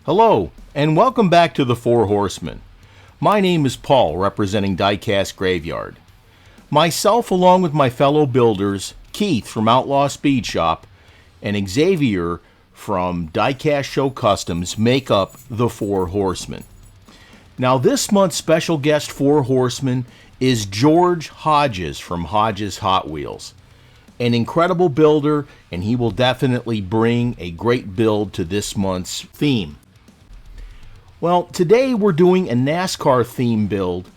Hello, and welcome back to the Four Horsemen. My name is Paul, representing Diecast Graveyard. Myself, along with my fellow builders, Keith from Outlaw Speed Shop, and Xavier from Diecast Show Customs, make up the Four Horsemen. Now, this month's special guest Four Horseman is George Hodges from Hodges HotWheels. An incredible builder, and he will definitely bring a great build to this month's theme. Well, today we're doing a NASCAR theme build,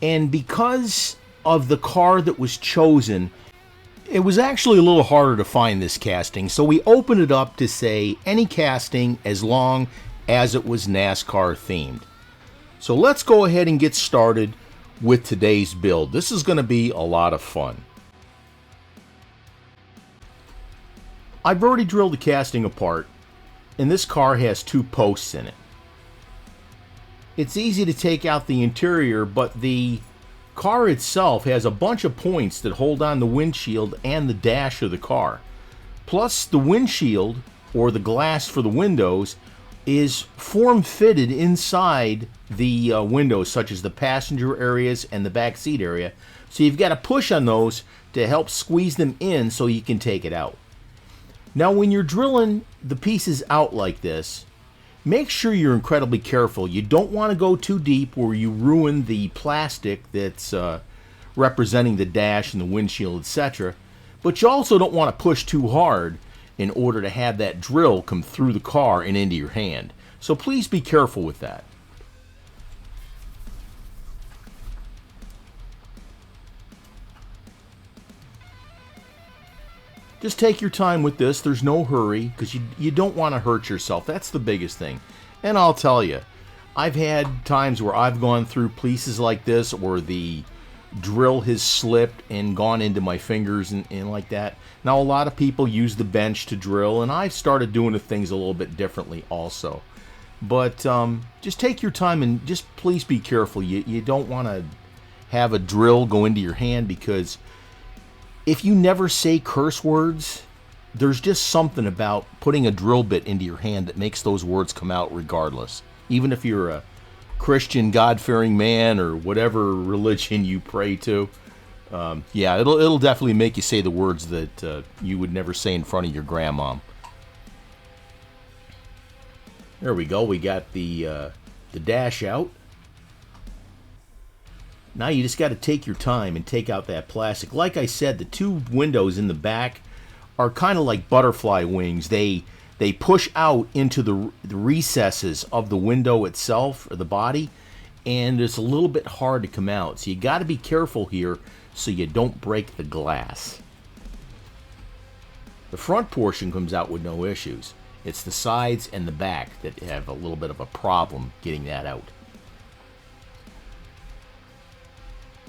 and because of the car that was chosen, it was actually a little harder to find this casting, so we opened it up to say any casting as long as it was NASCAR themed. So let's go ahead and get started with today's build. This is going to be a lot of fun. I've already drilled the casting apart, and this car has two posts in it. It's easy to take out the interior, but the car itself has a bunch of points that hold on the windshield and the dash of the car. Plus, the windshield, or the glass for the windows, is form-fitted inside the windows, such as the passenger areas and the back seat area. So you've got to push on those to help squeeze them in so you can take it out. Now, when you're drilling the pieces out like this, make sure you're incredibly careful. You don't want to go too deep where you ruin the plastic that's representing the dash and the windshield, etc. But you also don't want to push too hard in order to have that drill come through the car and into your hand. So please be careful with that. Just take your time with this. There's no hurry because you don't want to hurt yourself. That's the biggest thing. And I'll tell you, I've had times where I've gone through pieces like this where the drill has slipped and gone into my fingers and like that. Now, a lot of people use the bench to drill, and I've started doing the things a little bit differently also. But just take your time and just please be careful. You don't want to have a drill go into your hand, because if you never say curse words, there's just something about putting a drill bit into your hand that makes those words come out regardless. Even if you're a Christian, God-fearing man or whatever religion you pray to, yeah, it'll definitely make you say the words that you would never say in front of your grandmom. There we go. We got the dash out. Now you just got to take your time and take out that plastic. Like I said, the two windows in the back are kind of like butterfly wings. They push out into the recesses of the window itself, or the body, and it's a little bit hard to come out. So you got to be careful here so you don't break the glass. The front portion comes out with no issues. It's the sides and the back that have a little bit of a problem getting that out.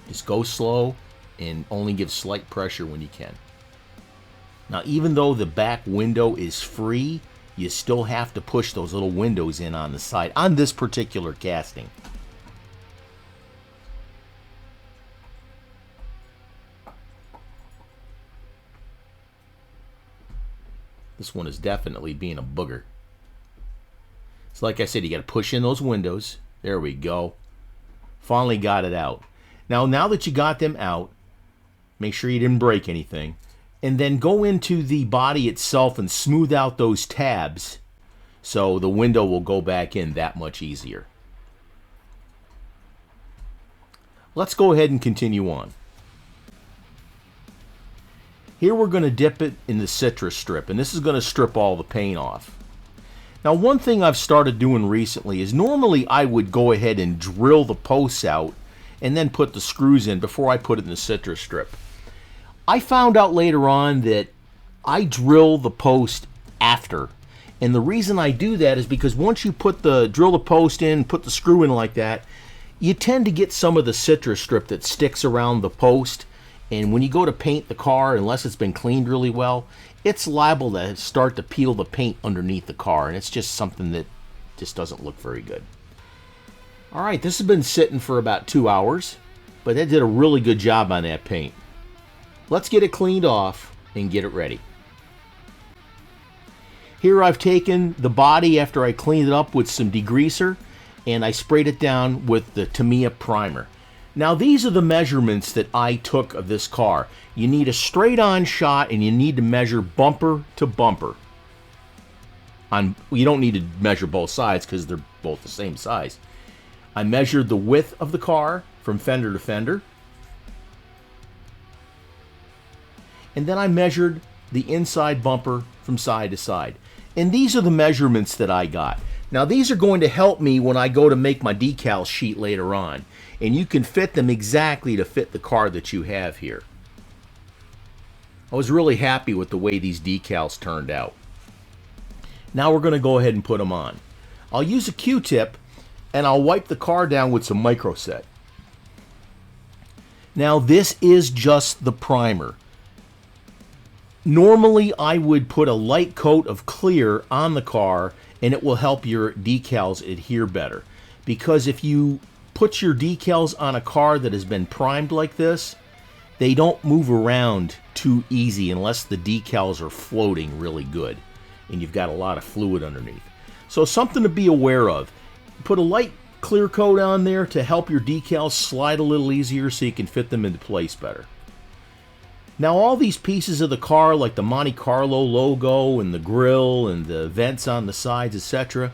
Just go slow and only give slight pressure when you can. Now, even though the back window is free, you still have to push those little windows in on the side on this particular casting. This one is definitely being a booger. So like I said, you got to push in those windows. There we go. Finally got it out. Now that you got them out, make sure you didn't break anything, and then go into the body itself and smooth out those tabs so the window will go back in that much easier. Let's go ahead and continue on. Here we're going to dip it in the citrus strip, and this is going to strip all the paint off. Now, one thing I've started doing recently is normally I would go ahead and drill the posts out and then put the screws in before I put it in the citrus strip. I found out later on that I drill the post after, And the reason I do that is because once you drill the post in, put the screw in like that, you tend to get some of the citrus strip that sticks around the post. And when you go to paint the car, unless it's been cleaned really well, it's liable to start to peel the paint underneath the car. And it's just something that just doesn't look very good. All right, this has been sitting for about 2 hours, but that did a really good job on that paint. Let's get it cleaned off and get it ready. Here I've taken the body after I cleaned it up with some degreaser, and I sprayed it down with the Tamiya primer. Now these are the measurements that I took of this car. You need a straight on shot and you need to measure bumper to bumper. You don't need to measure both sides because they're both the same size. I measured the width of the car from fender to fender. And then I measured the inside bumper from side to side. And these are the measurements that I got. Now these are going to help me when I go to make my decal sheet later on. And you can fit them exactly to fit the car that you have here. I was really happy with the way these decals turned out. Now we're going to go ahead and put them on. I'll use a Q-tip and I'll wipe the car down with some microset. Now this is just the primer. Normally I would put a light coat of clear on the car and it will help your decals adhere better. Because if you put your decals on a car that has been primed like this, they don't move around too easy unless the decals are floating really good and you've got a lot of fluid underneath. So something to be aware of. Put a light clear coat on there to help your decals slide a little easier so you can fit them into place better. Now all these pieces of the car, like the Monte Carlo logo and the grille and the vents on the sides, etc.,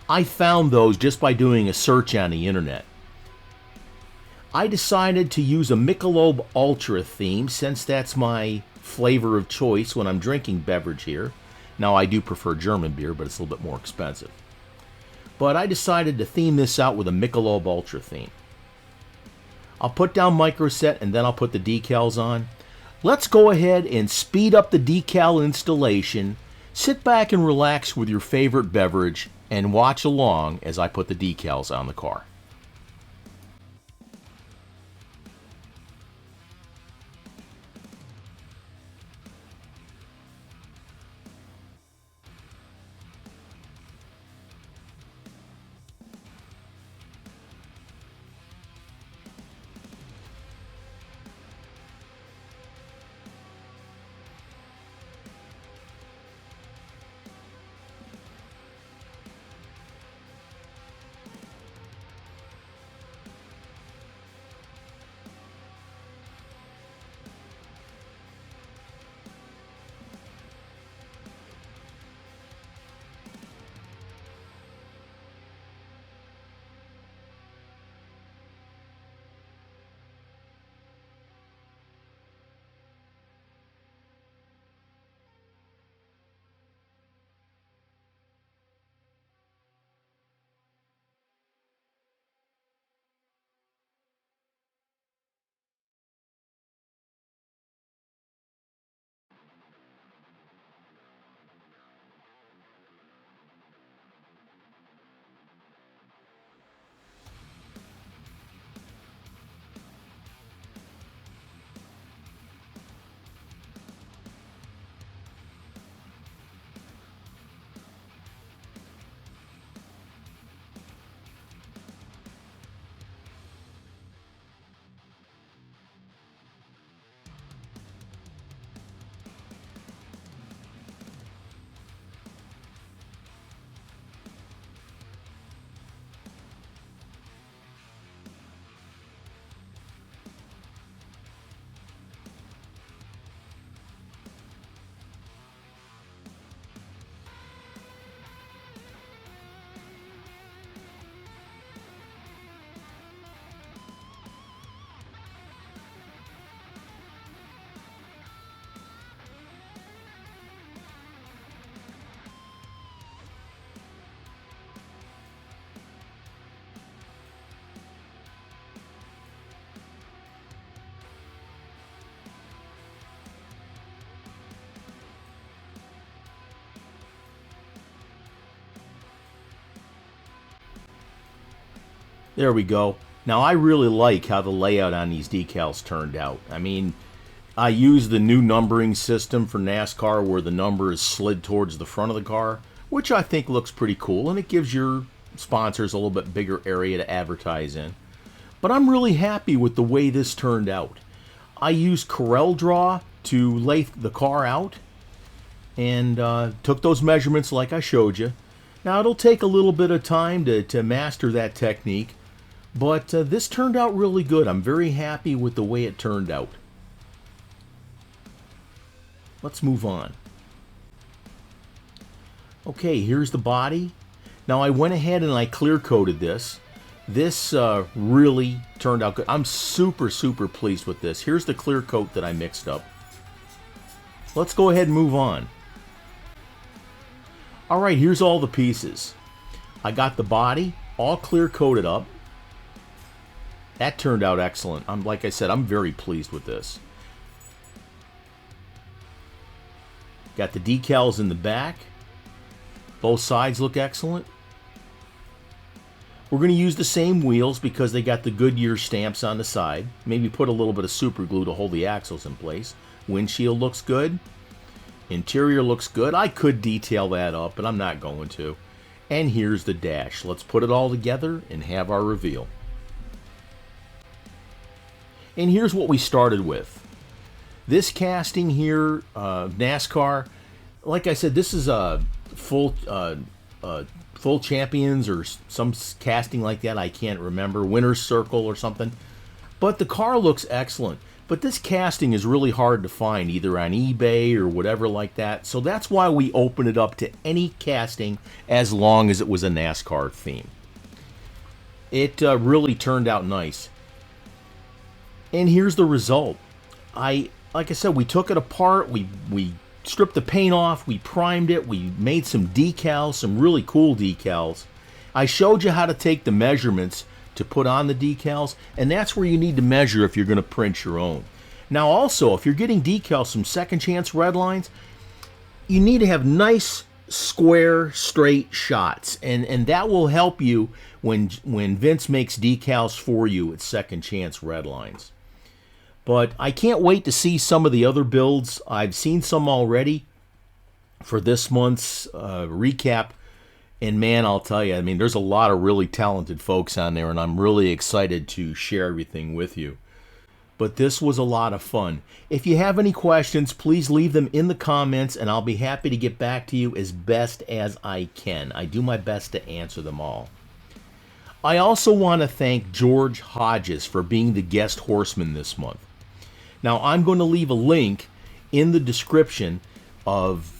I found those just by doing a search on the internet. I decided to use a Michelob Ultra theme since that's my flavor of choice when I'm drinking beverage here. Now I do prefer German beer, but it's a little bit more expensive. But I decided to theme this out with a Michelob Ultra theme. I'll put down microset and then I'll put the decals on. Let's go ahead and speed up the decal installation. Sit back and relax with your favorite beverage and watch along as I put the decals on the car. There we go. Now I really like how the layout on these decals turned out. I mean, I use the new numbering system for NASCAR where the number is slid towards the front of the car, which I think looks pretty cool, and it gives your sponsors a little bit bigger area to advertise in. But I'm really happy with the way this turned out. I used Corel Draw to lay the car out and took those measurements like I showed you. Now it'll take a little bit of time to master that technique, but this turned out really good. I'm very happy with the way it turned out. Let's move on. Okay, here's the body. Now I went ahead and I clear coated this. This really turned out good. I'm super pleased with this. Here's the clear coat that I mixed up. Let's go ahead and move on. Alright, here's all the pieces. I got the body all clear coated up. That turned out excellent. Like I said, I'm very pleased with this. Got the decals in the back. Both sides look excellent. We're going to use the same wheels because they got the Goodyear stamps on the side. Maybe put a little bit of super glue to hold the axles in place. Windshield looks good. Interior looks good. I could detail that up, but I'm not going to. And here's the dash. Let's put it all together and have our reveal. And here's what we started with. This casting here, NASCAR, like I said, this is a full champions or some casting like that. I can't remember. Winner's Circle or something. But the car looks excellent. But this casting is really hard to find either on eBay or whatever like that. So that's why we open it up to any casting as long as it was a NASCAR theme. It really turned out nice. And here's the result. Like I said, we took it apart. We stripped the paint off. We primed it. We made some decals, some really cool decals. I showed you how to take the measurements to put on the decals, and that's where you need to measure if you're going to print your own. Now also, if you're getting decals from Second Chance Redlines, you need to have nice square straight shots, and that will help you when Vince makes decals for you at Second Chance Redlines. But I can't wait to see some of the other builds. I've seen some already for this month's recap. And man, I'll tell you, I mean, there's a lot of really talented folks on there, and I'm really excited to share everything with you. But this was a lot of fun. If you have any questions, please leave them in the comments, and I'll be happy to get back to you as best as I can. I do my best to answer them all. I also want to thank George Hodges for being the guest horseman this month. Now, I'm going to leave a link in the description of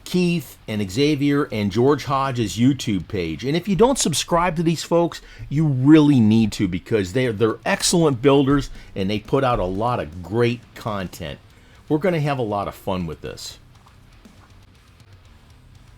Keith and Xavier and George Hodges' YouTube page. And if you don't subscribe to these folks, you really need to, because they're excellent builders and they put out a lot of great content. We're going to have a lot of fun with this.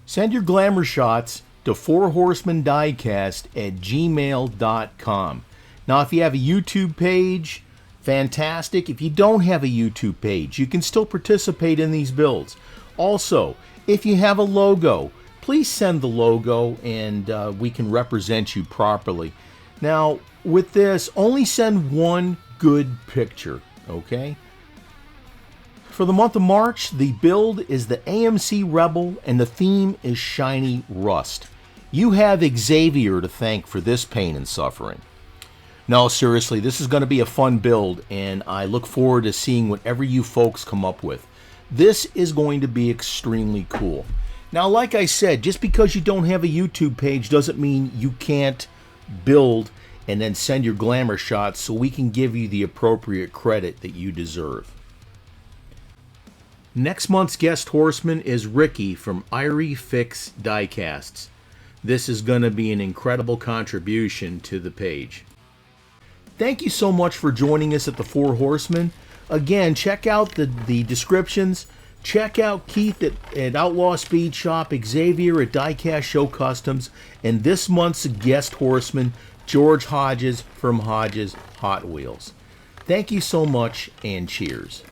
Send your glamour shots to 4horsemendiecast@gmail.com. Now, if you have a YouTube page, fantastic. If you don't have a YouTube page, you can still participate in these builds. Also, if you have a logo, please send the logo and we can represent you properly. Now, with this, only send one good picture, okay? For the month of March, the build is the AMC Rebel and the theme is Shiny Rust. You have Xavier to thank for this pain and suffering. No, seriously, this is going to be a fun build, and I look forward to seeing whatever you folks come up with. This is going to be extremely cool. Now, like I said, just because you don't have a YouTube page doesn't mean you can't build and then send your glamour shots so we can give you the appropriate credit that you deserve. Next month's guest horseman is Ricky from Irie Fix Diecasts. This is going to be an incredible contribution to the page. Thank you so much for joining us at the Four Horsemen. Again, check out the descriptions. Check out Keith at Outlaw Speed Shop, Xavier at Diecast Show Customs, and this month's guest horseman, George Hodges from Hodges Hot Wheels. Thank you so much, and cheers.